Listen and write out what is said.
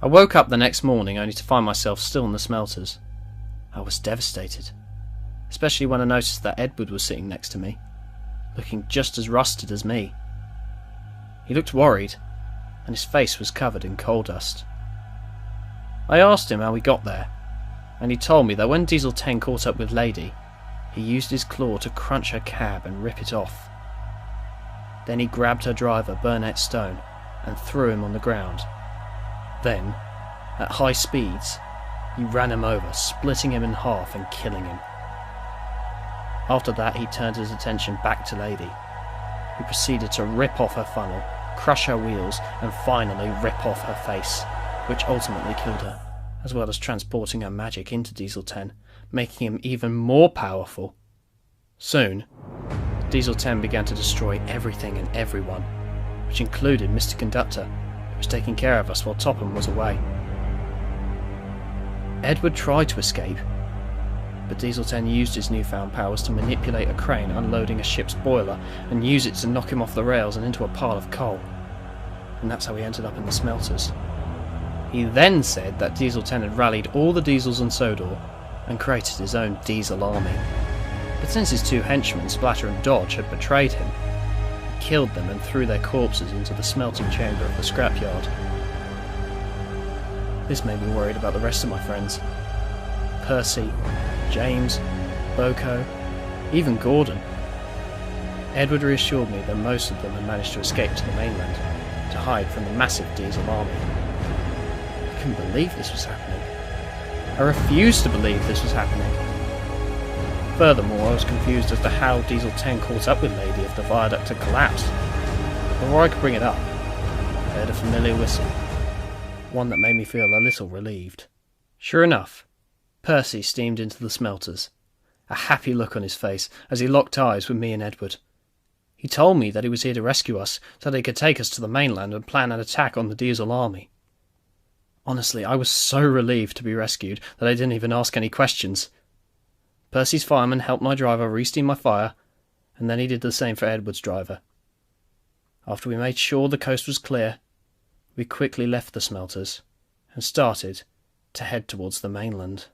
I woke up the next morning only to find myself still in the smelters. I was devastated, especially when I noticed that Edward was sitting next to me, looking just as rusted as me. He looked worried, and his face was covered in coal dust. I asked him how he got there, and he told me that when Diesel 10 caught up with Lady, he used his claw to crunch her cab and rip it off. Then he grabbed her driver, Burnett Stone, and threw him on the ground. Then, at high speeds, he ran him over, splitting him in half and killing him. After that, he turned his attention back to Lady, who proceeded to rip off her funnel, crush her wheels, and finally rip off her face, which ultimately killed her, as well as transporting her magic into Diesel 10, making him even more powerful. Soon, Diesel 10 began to destroy everything and everyone, which included Mr. Conductor, who was taking care of us while Topham was away. Edward tried to escape, but Diesel 10 used his newfound powers to manipulate a crane unloading a ship's boiler and use it to knock him off the rails and into a pile of coal. And that's how he ended up in the smelters. He then said that Diesel 10 had rallied all the Diesels on Sodor and created his own Diesel army. But since his two henchmen, Splatter and Dodge, had betrayed him, he killed them and threw their corpses into the smelting chamber of the scrapyard. This made me worried about the rest of my friends. Percy, James, Boko, even Gordon. Edward reassured me that most of them had managed to escape to the mainland, to hide from the massive Diesel army. I couldn't believe this was happening. I refused to believe this was happening. Furthermore, I was confused as to how Diesel 10 caught up with Lady if the viaduct had collapsed. Before I could bring it up, I heard a familiar whistle, one that made me feel a little relieved. Sure enough, Percy steamed into the smelters, a happy look on his face as he locked eyes with me and Edward. He told me that he was here to rescue us so they could take us to the mainland and plan an attack on the Diesel army. Honestly, I was so relieved to be rescued that I didn't even ask any questions. Percy's fireman helped my driver re-steam my fire, and then he did the same for Edward's driver. After we made sure the coast was clear, we quickly left the smelters and started to head towards the mainland.